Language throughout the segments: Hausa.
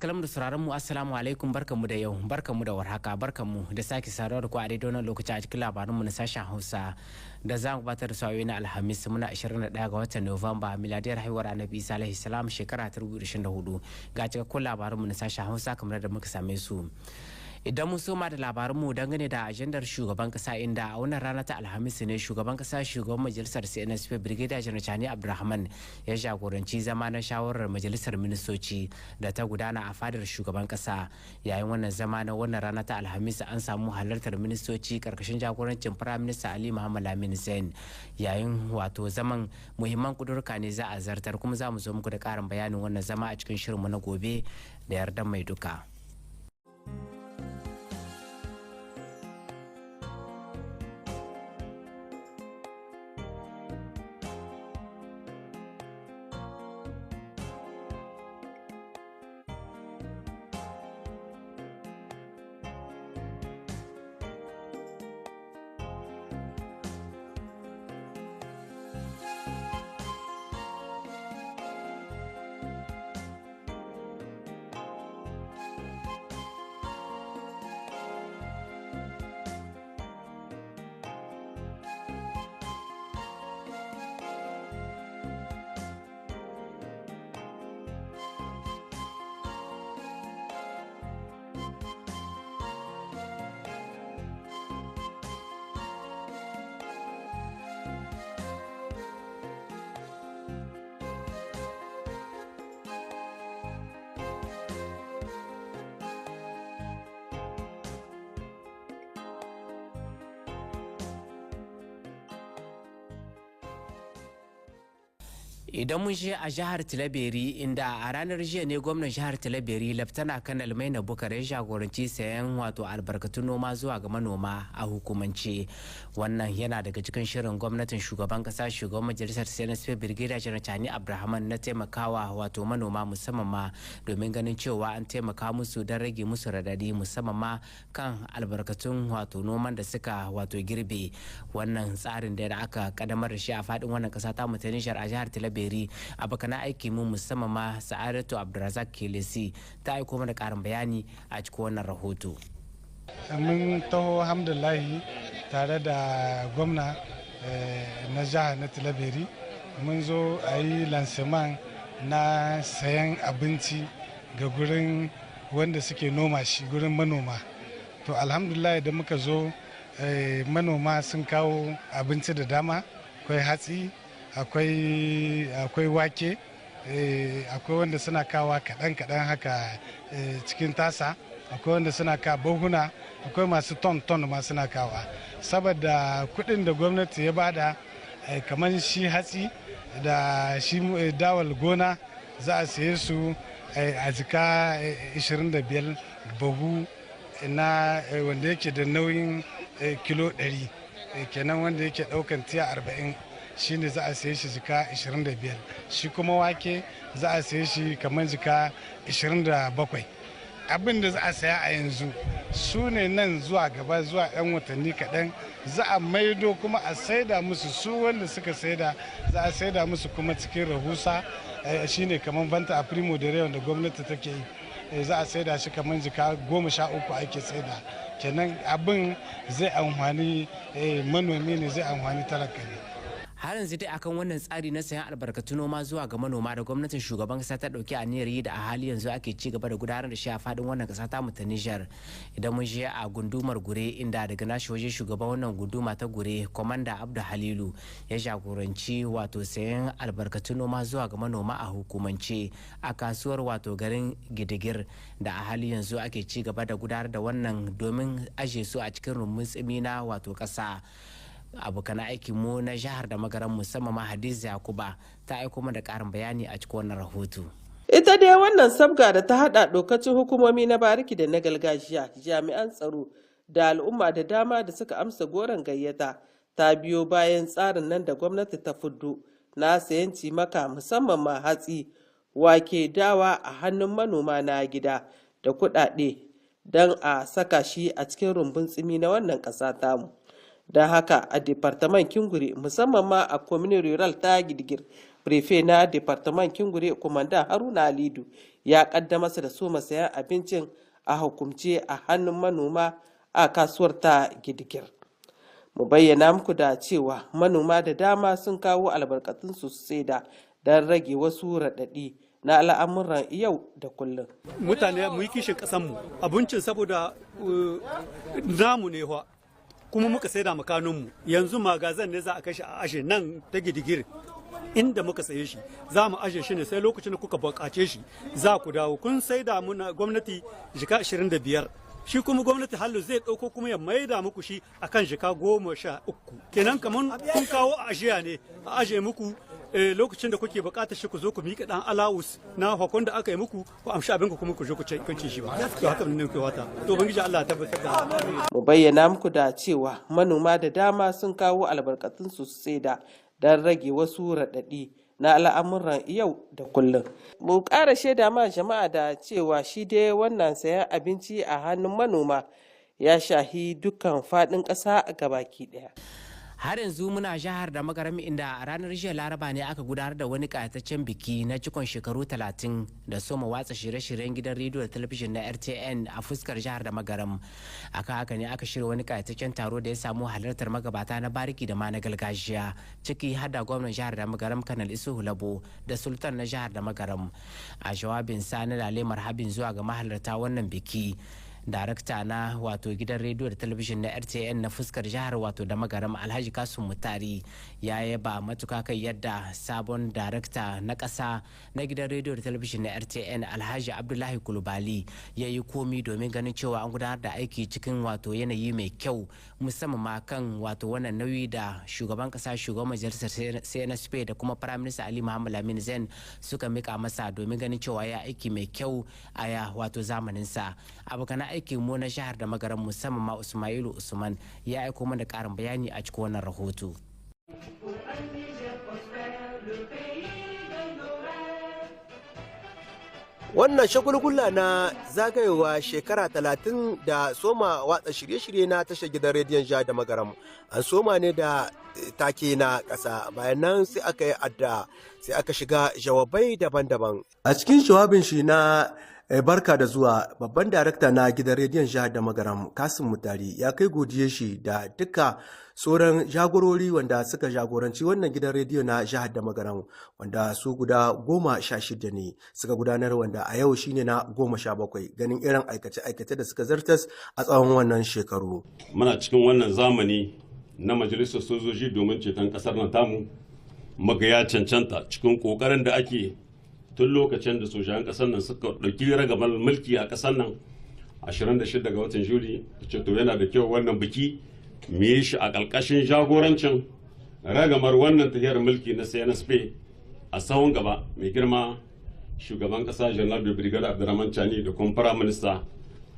kallon da sauraron mu assalamu alaikum barkanmu da yau barkanmu da warhaka barkanmu da sake saduwa da ku a daidai wannan lokaci a cikin labarin mu na sashen Hausa da za mu gabatar da sauyi na Alhamis muna 21 ga watan Nuwamba miladiyar haihuwar Annabi Isa alaihi salam shekara 2024 ga cikakkun labarin mu na sashen Hausa kamar da muka same su. Idan mun soma da labaranmu dangane da ajandar shugaban kasa inda a wannan rana ta Alhamis ne shugaban kasa shugaban majalisar CNSP Brigadier General Chani Abdulrahman ya jagoranci zama na shawarar majalisar ministoci da ta gudana a fadar shugaban kasa. Yayin wannan zama na wannan rana ta Alhamis an samu halartar ministoci karkashin jagorancin Prime Minister Ali Muhammad Lamin Zain. Yayin wato zaman muhimman kudurka ne za a zartar kuma za mu zo muku da karin bayanin wannan zama a cikin shirinmu na gobe da yardan mai duka. Idan mun je a jihar Tilaberi inda a ranar jiya ne gwamnan jihar Tilaberi Laftana Kanal Maina Bukar ya jagoranci sayan wato albarkatun noma zuwa ga manoma a hukumance. Wannan yana daga cikin shirin gwamnatin shugaban kasa shugaban majalisar CNSP Brigadier General Chani Abdulrahman na taimakawa wato manoma musamman ma domin ganin cewa an taimaka musu don rage musu radadi musamman ma kan albarkatun wato noman da suka wato girbe. Wannan tsarin da aka kadamar da shi a fadin wannan kasa ta mutane a jihar Tilaberi abokan aiki mu musamman ma Sa'adatu Abdulrazak Kelesi ta aiko mana karin bayani a cikin wannan rahoto. Mun taho alhamdulillahi tare da gwamna na jihar na Tilaberi mun zo a yi lansaman na sayan abinci ga gurin wanda suke noma shi gurin manoma. To alhamdulillah da muka zo manoma sun kawo abinci da dama, akwai hatsi, akwai wake, akwai wanda suna kawa kaɗan-kaɗan haka cikin tasa, akwai wanda suna kawo buhuna, akwai masu ton ma suna kawa. Saboda kuɗin da gwamnati ya bada kamar shi hatsi da shi dawal gona za a saye su a jika 25 buhu na wanda yake da nauyin kilo 100 kenan wanda yake ɗaukan tiya 40 shine za a saye shi jika 25, shi kuma wake za a saye shi kamar jika 27. Abin da za a saya a yanzu su ne nan zuwa gaba zuwa 'yan watanni kaɗan za a maido kuma a saida musu su wanda suka saida za a saida musu kuma cikin rahusa shine kamar vanta a primo da da gwamnati take yi za a saida shi kamar jika 13 ake saida. Kenan abin zai amfani manomi ne zai amfani talaka ne. Har yanzu dai akan wannan tsari na sayan albarkatun noma zuwa ga manoma da gwamnatin shugaban kasa ta dauki aniyar yi da a hali yanzu ake ci gaba da gudanar da shi a fadin wannan kasa ta mu ta Niger. Idan mun je a gundumar Gure inda daga nashi waje shugaban wannan gunduma ta Gure Komanda Abdu Halilu ya jagoranci wato sayan albarkatun noma zuwa ga manoma a hukumance a kasuwar wato garin Gidigir da a hali yanzu ake ci gaba da gudanar da wannan domin aje su a cikin rumbun tsimi na wato kasa. Abokan aikin mu na jihar da magaran musamman ma Hadiza Yakuba ta aiko mana da karin bayani a cikin wannan rahoto. Ita dai wannan sabga da ta hada dokacin hukumomi na bariki da na gargajiya, jami'an tsaro da al'umma da dama da suka amsa goron gayyata ta biyo bayan tsarin nan da gwamnati ta fuddo na sayan cimaka musamman ma hatsi, wake, dawa a hannun manoma na gida da kuɗaɗe don a saka shi a cikin rumbun tsimi na wannan ƙasa tamu. Don haka a departaman Kinguri musamman ma a community rural ta Gidigir Prefe na Departement Kingure Kumanda Haruna Alidu ya kaddama da soma sayan abincin a hukumce a hannun manoma a kasuwar ta Gidigir. Mu bayyana muku da cewa manoma da dama sun kawo albarkatun su saida don rage wasu raɗaɗi na al'amuran yau da kullum. Mutane mu yi kishin ƙasanmu abincin saboda namu ne kuma muka saida makanunmu yanzu magazan ne za a kashe a ashe nan ta Gidigir inda muka saye shi za mu ashe shi ne sai lokacin da kuka buƙace shi za ku dawo kun saida muna gwamnati jika 25 shi kuma gwamnati hallu zai ɗauko kuma ya maida muku shi akan jika 13 kenan kamar kun kawo a ajiya ne a aje muku lokacin da kuke buƙatar shi ku zo ku miƙa ɗan alawus na hakon da aka yi muku ku amshi abin ku kuma ku je ku ci shi ba to haka ne ku wata to bangiji Allah ya tabbatar da mu bayyana muku da cewa manoma da dama sun kawo albarkatun su saida don rage wasu raɗaɗi na al'amuran yau da kullum. Mu ƙara shaida ma jama'a da cewa shi dai wannan sayan abinci a hannun manoma ya shahi dukkan faɗin ƙasa gabaki ɗaya. Har yanzu muna jihar da magaram inda a ranar jiya laraba ne aka gudanar da wani kayataccen biki na cikon shekaru 30 da soma watsa shirye-shiryen gidan rediyo da talabijin na RTN a fuskar jihar da magaram. Aka haka ne aka shirya wani kayataccen taro da ya samu halartar magabata na bariki da ma na gargajiya ciki har da gwamnan jihar da magaram Kanal Isuhu Labo da sultan na jihar da magaram. A jawabin sa na lale marhabin zuwa ga mahalarta wannan biki, darakta na wato gidan rediyo da talabijin na RTN na fuskar jihar wato da magaram Alhaji Kasum Mutari ya yaba matuka kai yadda sabon darakta na ƙasa na gidan rediyo da talabijin na RTN Alhaji Abdullahi Kulubali ya yi komi domin ganin cewa an gudanar da aiki cikin wato yanayi mai kyau, musamman ma kan wato wannan nauyi da shugaban ƙasa, shugaban majalisar CNSP da kuma Prime Minister Ali Muhammad Lamin Zain suka mika masa domin ganin cewa ya aiki mai kyau a wato zamaninsa. Abokan aikin mu na jihar da magaran musamman ma Usmailu Usman ya aiko mana karin bayani a cikin wannan rahoto. Wannan shagulgula na zagayowa shekara 30 da soma watsa shirye-shirye na tashar gidan rediyon jihar da magaram an soma ne da take na ƙasa, bayan nan sai aka yi adda sai aka shiga jawabai daban-daban. A cikin jawabin shi na barka da zuwa, babban darakta na gidan rediyon jihar da magaram Kasim Mutari ya kai godiye shi da duka sauran jagorori wanda suka jagoranci wannan gidan rediyo na jihar da magaram, wanda su guda 16 ne suka gudanar, wanda a yau shine na 17 ganin irin aikace-aikace da suka zartas a tsawon wannan shekaru. Muna cikin wannan zamani na majalisar sojoji domin ceton kasar nan tamu, magaya cancanta cikin kokarin da ake tun lokacin da sojan kasar nan suka ɗauki ragamar mulki a kasar nan 26 ga watan Juli, ce to yana da kyau wannan biki mu yi shi a ƙarƙashin jagorancin ragamar wannan tafiyar mulki na CNSP a sahun gaba mai girma shugaban ƙasa Janar da Brigadier Abdurrahman Chani da kuma Prime Minister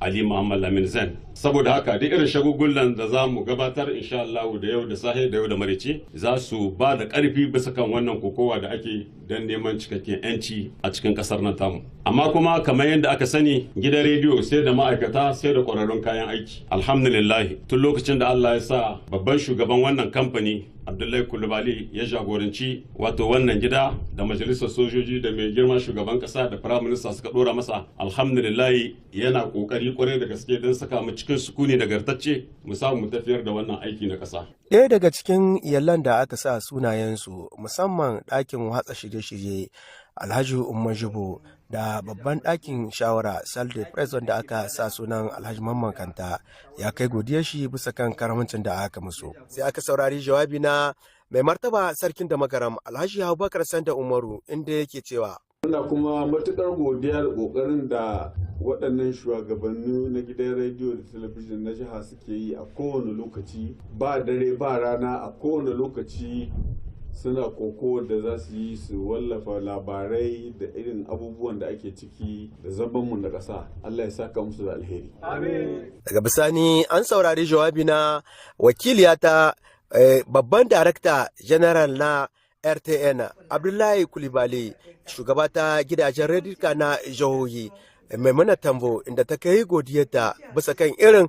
Ali Muhammad Lamin Zain. Saboda haka duk irin shagugullan da za mu gabatar insha Allah da yau da sahe da yau da marice za su ba da ƙarfi bisa kan wannan kokowa da ake don neman cikakken 'yanci a cikin ƙasar nan tamu. Amma kuma kamar yadda aka sani gidan rediyo sai da ma'aikata sai da ƙwararrun kayan aiki. Alhamdulillah tun lokacin da Allah ya sa babban shugaban wannan kamfani Abdullahi Kulubali ya jagoranci wato wannan gida da majalisar sojoji da mai girma shugaban kasa da Prime Minister suka dora masa, alhamdulillah yana kokari kwarai da gaske don saka mu cikin sukuni da gartacce mu samu mu tafiyar da wannan aiki na kasa. Ɗaya daga cikin iyalan da aka sa sunayensu musamman ɗakin watsa shirye-shirye Alhaji Umar Jibo da babban ɗakin shawara Salde Press wanda aka sa sunan Alhaji Mamman Kanta ya kai godiyar shi bisa kan karamcin da aka musu. Sai aka saurari jawabi na mai martaba sarkin da magaram Alhaji Abubakar Sanda Umaru inda yake cewa muna kuma matukar godiya da kokarin da waɗannan shugabanni na gidan rediyo da talabijin na jiha suke yi a kowane lokaci, ba dare ba rana, a kowane lokaci suna koko da za su yi su wallafa labarai da irin abubuwan da ake ciki da zabanmu na ƙasa. Allah ya saka musu da alheri. Daga bisani an saurari jawabi na wakiliyata babban darakta general na RTN Abdullahi Kulibali, shugaba ta gidajen redika na jihohi Maimuna Tambo, inda ta kai godiyarta bisa kan irin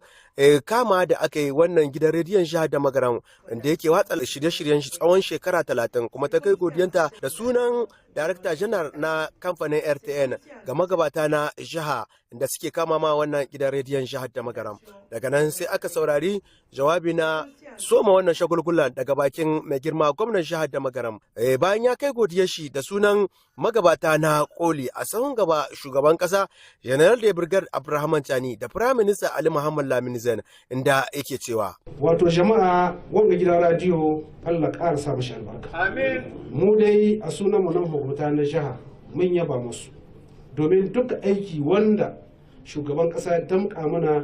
kama da aka yi wannan gidan rediyon jihar da magaram da yake watsa shirye-shiryen shi tsawon shekara 30 kuma ta kai godiyanta da sunan darakta janar na kamfanin RTN ga magabata na jiha da suke kama ma wannan gidan rediyon jihar da magaram. Daga nan sai aka saurari jawabi na soma wannan shagulgula daga bakin mai girma gwamnan jihar da magaram. Bayan ya kai godiyar shi da sunan magabata na koli a sahun gaba shugaban kasa General da Brigade Abdulrahman Tani da Prime Minister Ali Muhammad Lamin Zain inda yake cewa wato jama'a wanga gidan radio Allah ƙara sa mashi albarka. Amin. Mu dai a sunan mu nan hukumta na jiha mun yaba musu domin duk aiki wanda shugaban kasa ya damƙa mana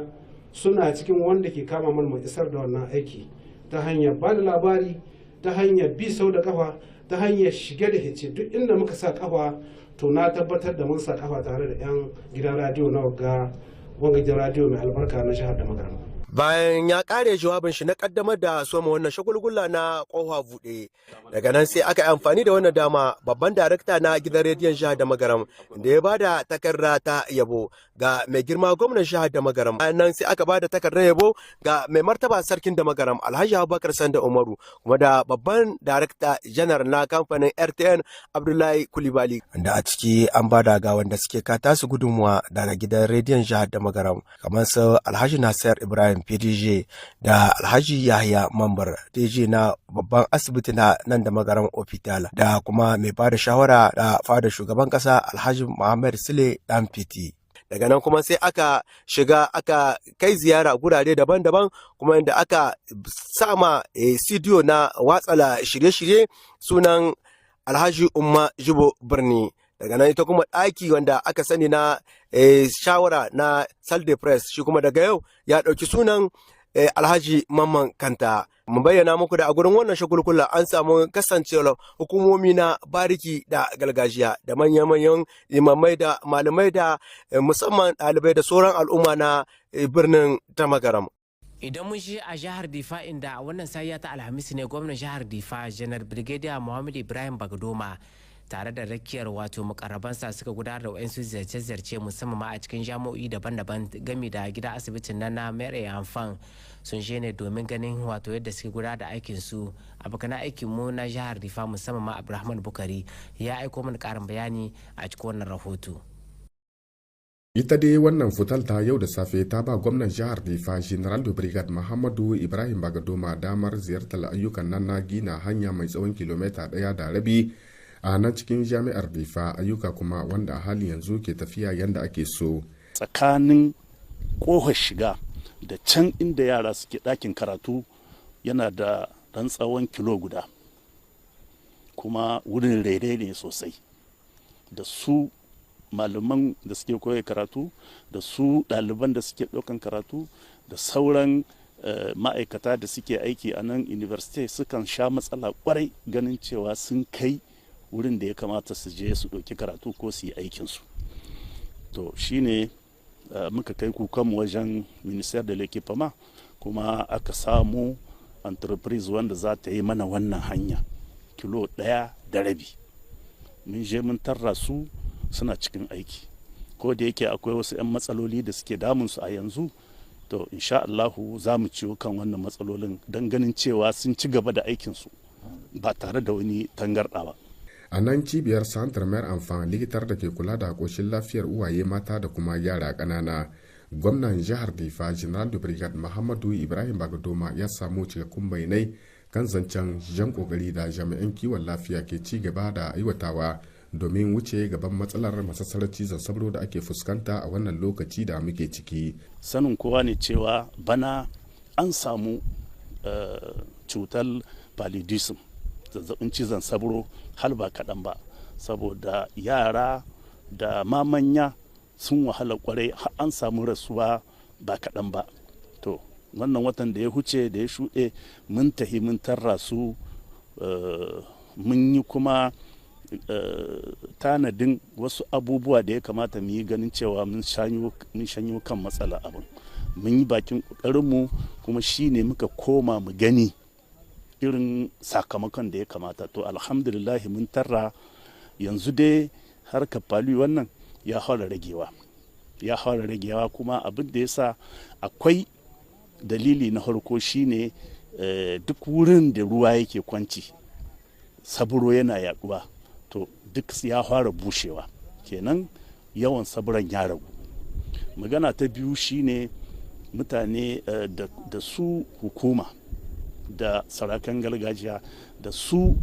suna cikin wanda ke kama mana mu isar da wannan aiki ta hanyar ba da labari, ta hanyar bi sau da kafa, ta hanyar shige da hice duk inda muka sa kafa to na tabbatar da mun sa kafa tare da 'yan gidan radio na wanga gidan radio mai albarka na jihar da magaram. Bayan ya kare jawabin shi na kaddamar da soma wannan shagulgula na kofa buɗe daga nan sai aka yi amfani da wannan dama babban darakta na gidan rediyon jihar da magaram da ya bada takarda ta yabo ga mai girma gwamnan jihar da magaram. Bayan nan sai aka bada takardar yabo ga mai martaba sarkin da magaram Alhaji Abubakar Sanda Umaru kuma da babban darakta janar na kamfanin RTN Abdullahi Kulibali da a ciki an bada ga wanda suke kata su gudunmuwa daga gidan rediyon jihar da magaram kamar su Alhaji Nasir Ibrahim PDG da Alhaji Yahya Mambar DG na babban asibiti na nan da magaran Hospital da kuma mai bada shawara da fada shugaban kasa Alhaji Muhammad Sule Dan Fiti. Daga nan kuma sai aka shiga aka kai ziyara gurare daban-daban kuma inda aka sama studio na watsala shirye-shirye sunan Alhaji Umma Jibo Birni. Daga nan ita kuma ɗaki wanda aka sani na shawara na Salde Press shi kuma daga yau ya ɗauki sunan Alhaji Mamman Kanta. Mu bayyana muku da a gurin wannan shagulgula an samu kasancewar hukumomi na bariki da gargajiya da manyan imamai da malamai da musamman ɗalibai da sauran al'umma na birnin Tamagaram. Idan mun shi a jihar Difa inda a wannan safiya ta Alhamis ne gwamnan jihar Difa Janar Brigadier Muhammad Ibrahim Bagadoma tare da rakiyar wato mukarrabansa suka gudanar da wayansu ziyarce-ziyarce musamman ma a cikin jami'o'i daban-daban gami da gida asibitin nan na Mere Amfan sun je ne domin ganin wato yadda suke gudanar da aikin su. Abokan aikin mu na jihar Difa musamman ma Abdulrahman Bukari ya aiko mana karin bayani a cikin wannan rahoto. Ita dai wannan futalta yau da safe ta ba gwamnan jihar Difa General da Brigade Muhammadu Ibrahim Bagadoma damar ziyartar ayyukan nan na gina hanya mai tsawon kilomita 1.5 a nan cikin jami'ar Difa, ayyuka kuma wanda a hali yanzu ke tafiya yadda ake so. Tsakanin ƙofar shiga da can inda yara suke ɗakin karatu yana da ɗan tsawon kilo guda kuma wurin rere ne sosai da su malaman da suke koya karatu da su ɗaliban da suke ɗaukan karatu da sauran ma'aikata da suke aiki a nan university sukan sha matsala kwarai ganin cewa sun kai wurin da ya kamata su je su ɗauki karatu ko su yi aikinsu. To shine muka kai kukanmu wajen ministère de l'équipement kuma aka samu entreprise wanda za ta yi mana wannan hanya kilo 1.5. Mun je mun tarra su suna cikin aiki ko da yake akwai wasu 'yan matsaloli da suke damunsu a yanzu to insha Allahu za mu ciwo kan wannan matsalolin don ganin cewa sun ci gaba da aikinsu ba tare da wani tangarɗa ba. A nan cibiyar Santar Mayar Amfan likitar da ke kula da ƙoshin lafiyar uwaye mata da kuma yara ƙanana. Gwamnan jihar Difa General da Brigade Muhammadu Ibrahim Bagadoma ya samu cikakkun bayanai kan zancen jan ƙoƙari da jami'an kiwon lafiya ke ci gaba da aiwatawa domin wuce gaban matsalar masassarar cizon sauro da ake fuskanta a wannan lokaci da muke ciki. Sanin kowa ne cewa bana an samu cutar paludism zazzabin cizon sauro har ba kaɗan ba saboda yara da ma manya sun wahala kwarai har an samu rasuwa ba kaɗan ba. To wannan watan da ya huce da ya shuɗe mun tahi mun tarra su mun yi kuma tanadin wasu abubuwa da ya kamata mu yi ganin cewa mun shanyo kan matsala abin. Mun yi bakin ƙoƙarinmu kuma shi ne muka koma mu gani irin sakamakon da ya kamata. To alhamdulillah mun tarra yanzu dai harkar palu wannan ya fara ragewa kuma abin da ya sa akwai dalili na farko shine duk wurin da ruwa yake kwanci saburo yana yaduwa to duk ya fara bushewa kenan yawan saburan ya ragu. Magana ta biyu shine mutane da su hukuma da sarakan gargajiya da su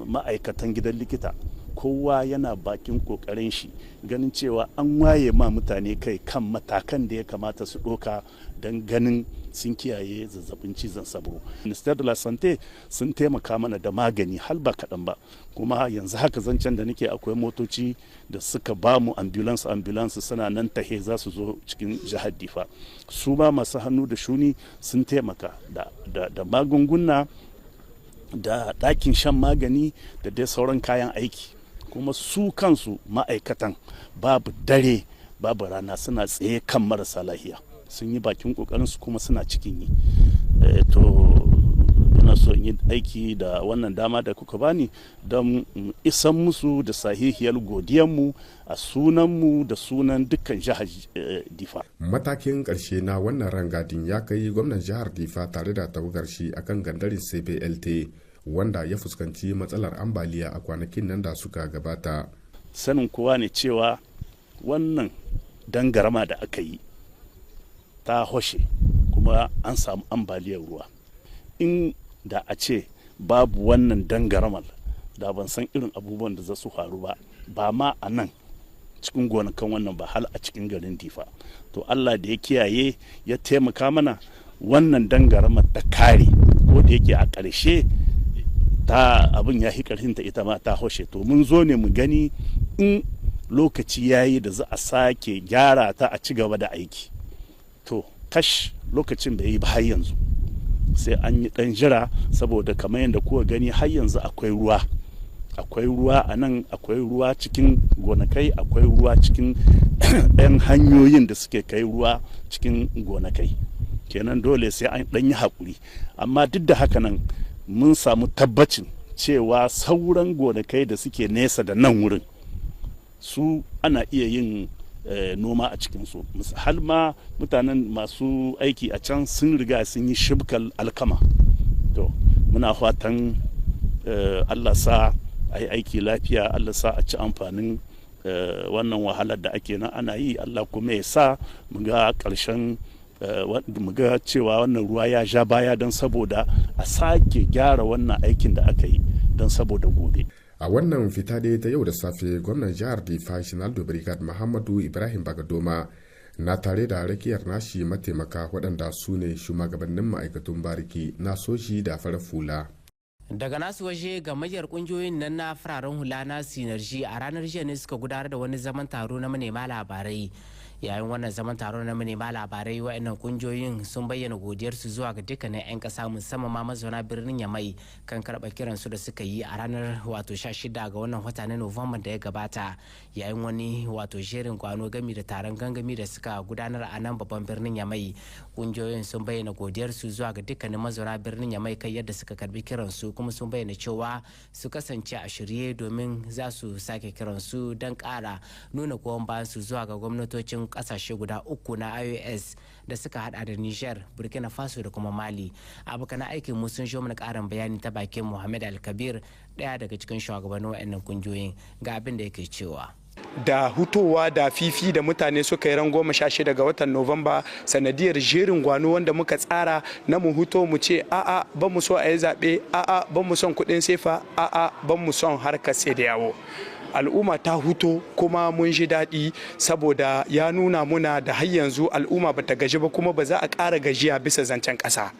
ma'aikatan gidan likita kowa yana bakin kokarin shi ganin cewa an waye ma mutane kai kan matakan da ya kamata su ɗoka don ganin sun kiyaye zazzabin cizon sabro. Minister de la Santé sun taimaka mana da magani hal ba kaɗan ba, kuma yanzu haka zancen da nake akwai motoci da suka ba mu ambulance suna nan tahe za su zo cikin jihar Difa. Su ma masu hannu da shuni sun taimaka da magunguna da ɗakin shan magani da dai sauran kayan aiki, kuma su kansu ma'aikatan babu dare babu rana suna tsaye kan marasa lahiya, sun yi bakin ƙoƙarinsu kuma suna cikin yi. To ina so in yi aiki da wannan dama da kuka bani don isan musu da sahihiyar godiyanmu a sunanmu da sunan dukkan jihar Difa. Matakin ƙarshe na wannan rangadin ya kai gwamnan jihar Difa tare da tawagar shi akan gandarin CBLT wanda ya fuskanci matsalar ambaliya a kwanakin nan da suka gabata. Sanin kowa ne cewa wannan dangarama da aka yi ta hoshe kuma an samu ambaliyar ruwa. In da a ce babu wannan dangaramar da ban san irin abubuwan da za su faru ba ma a nan cikin gonakan wannan ba hal a cikin garin Difa. To Allah da ya kiyaye ya taimaka mana wannan dangaramar ta kare, ko da yake a ƙarshe ta abin ya hi ƙarfinta ita ma ta hoshe. To mun zo ne mu gani in lokaci yayi da za a sake gyara ta a ci gaba da aiki. To kash lokacin bai yi ba har yanzu, sai an yi ɗan jira saboda kamar yadda kuka gani har yanzu akwai ruwa a nan, akwai ruwa cikin gonakai, akwai ruwa cikin ɗan hanyoyin da suke kai ruwa cikin gonakai, kenan dole sai an ɗan yi haƙuri. Amma duk da haka nan mun samu tabbacin cewa sauran gonakai da suke nesa da nan wurin su ana iya yin noma a cikinsu. Har ma mutanen masu aiki a can sun riga sun yi shibkal alkama. To muna fatan Allah sa a yi aiki lafiya, Allah sa a ci amfanin wannan wahalar da ake nan ana yi. Allah kuma ya sa mu ga ƙarshen mu ga cewa wannan ruwa ya ja baya don saboda a sake gyara wannan aikin da aka yi don saboda gobe. A wannan fita dai ta yau da safe gwamnan jihar Difa General de Brigade Muhammadu Ibrahim Bagadoma na tare da rakiyar nashi mataimaka waɗanda su ne shugabannin ma'aikatun bariki na soji da farar hula. Daga nasu waje gamayyar kungiyoyin nan na fararen hula na Sinarji a ranar jiya ne suka gudanar da wani zaman taro na manema labarai. Yayin wannan zaman taro na manema labarai wa'annan kungiyoyin sun bayyana godiyarsu zuwa ga dukkanin 'yan kasa musamman ma mazauna birnin Yamai kan karɓar kiransu da suka yi a ranar 16 ga wannan wata na Nuwamba da ya gabata, yayin wani jerin kwano gami da taron gangami da suka gudanar a nan babban birnin Yamai. Kungiyoyin sun bayyana godiyarsu zuwa ga dukkanin mazauna birnin Yamai kai yadda suka karbi kiransu, kuma sun bayyana cewa su kasance a shirye domin za su sake kiransu don ƙara nuna goyon bayan su zuwa ga gwamnatocin kasashe guda uku na IOS da suka hada da Niger, Burkina Faso da kuma Mali. Abokan aikin mu sun mana karin bayani ta bakin Muhammad Alkabir, daya daga cikin shugabannin wayannan kungiyoyin, ga abin da yake cewa. Da hutowa da fifi da mutane suka yi ran 16 ga watan Nuwamba sanadiyar jerin gwano wanda muka tsara na mu huto mu ce a'a ban mu so a yi zaɓe, a'a ban mu son kuɗin sefa, a'a ban mu son harkar sai da yawo. Al'umma ta huto kuma mun ji daɗi saboda ya nuna muna da har yanzu al'umma bata gaji ba kuma ba za a ƙara gajiya bisa zancen ƙasa.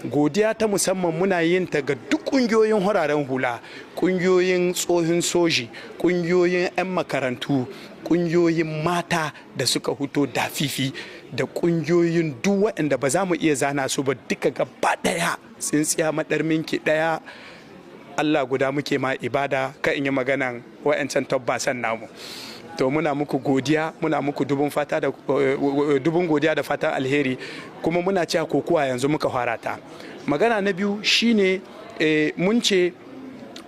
Godiya ta musamman muna yin ta ga duk ƙungiyoyin hararen hula, ƙungiyoyin tsohin soji, ƙungiyoyin 'yan makarantu, ƙungiyoyin mata da suka huto da fifi da ƙungiyoyin duk waɗanda ba za mu iya zana su ba duka gaba ɗaya tsintsiya maɗarminki ɗaya. Allah guda muke ma ibada, ka in yi maganan wa'ancan tabbasan namu. To muna muku godiya, muna muku dubun godiya da fatan alheri, kuma muna cewa kokowa yanzu muka fara ta. Magana na biyu shine mun ce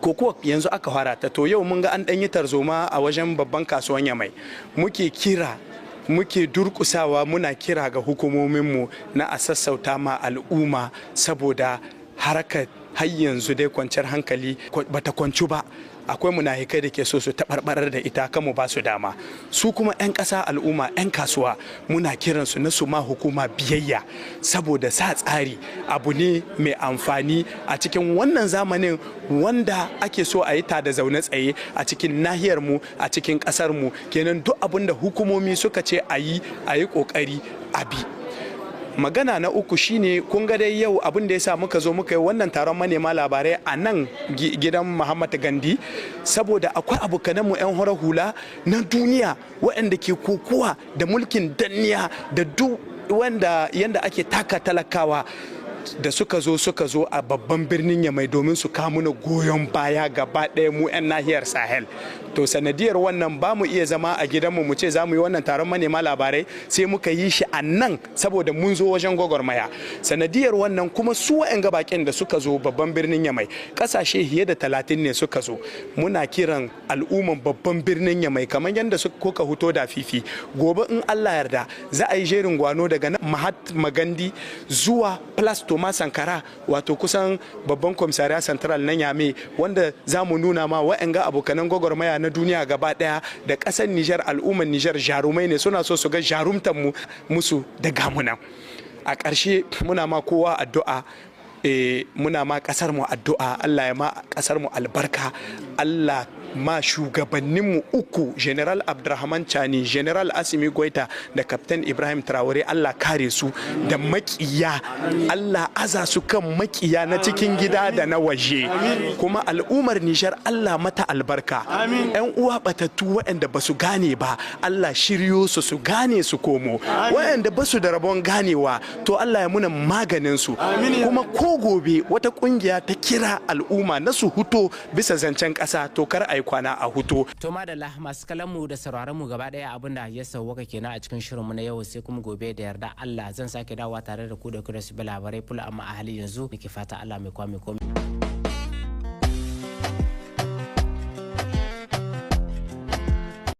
kokowa yanzu aka fara ta, to yau mun ga an ɗan yi tarzoma a wajen babban kasuwan Yamai. Muke kira muke durkusawa muna kira ga hukumominmu na a sassauta ma al'umma saboda harkar har yanzu dai kwanciyar hankali bata kwancu ba. Akwai munafikai da ke so su taɓarɓarar da ita kan mu ba su dama. Su kuma 'yan ƙasa al'umma 'yan kasuwa muna kiransu na su ma hukuma biyayya saboda sa tsari abu ne mai amfani a cikin wannan zamanin wanda ake so a yi ta da zaune tsaye a cikin nahiyar mu a cikin ƙasar mu. Kenan duk abin da hukumomi suka ce a yi ƙoƙari a bi. Magana na uku shine kun ga dai yau abin da ya sa muka zo muka yi wannan taron manema labarai a nan gidan Muhammad Gandi saboda akwai abokananmu 'yan horar hula na duniya waɗanda ke kokowa da mulkin danniya da duk wanda yanda ake taka talakawa da suka zo a babban birnin Yamai domin su kawo mana goyon baya gaba ɗaya mu 'yan nahiyar Sahel. To sanadiyar wannan ba mu iya zama a gidanmu mu ce za mu yi wannan taron manema labarai sai muka yi shi a nan saboda mun zo wajen gwagwarmaya. Sanadiyar wannan kuma su wa'yan bakin da suka zo babban birnin Yamai kasashe fiye da 30 ne suka zo. Muna kiran al'umman babban birnin Yamai kamar yadda kuka huto da fifi. Gobe in Allah yarda za a yi jerin gwano daga nan Mahatma Gandhi zuwa Place Thomas Sankara wato kusan babban komisariya central na Yame wanda za mu nuna ma wa'yan abokanan gwagwarmaya na duniya gaba daya da kasar Nijar al'ummar Nijar jarumai ne suna so su ga jarumtan mu musu da gamunan. A ƙarshe muna ma kowa addu'a muna ma kasar mu addu'a Allah ya ma kasar mu albarka Allah ma shugabanninmu uku General Abdurrahman Chani, General Asimi Goita da Captain Ibrahim Traore Allah kare su da makiya, Allah aza su kan makiya na cikin gida da na waje. Kuma al'ummar Nijar Allah mata albarka. 'Yan uwa batattu waɗanda ba su gane ba Allah shiryo su gane su komo. Waɗanda ba su da rabon ganewa to Allah ya muna maganin su. Kuma ko gobe wata kungiya ta kira al'umma na su huto bisa zancen ƙasa to kar a kwana a hutu. To madalla masu kalamu da sauraron mu gaba daya abinda ya sauwaka kenan a cikin shirinmu na yau sai kuma gobe da yarda Allah zan sake dawowa tare da ku da su labarai fula amma a hali yanzu nake fata Allah mai kwame komai.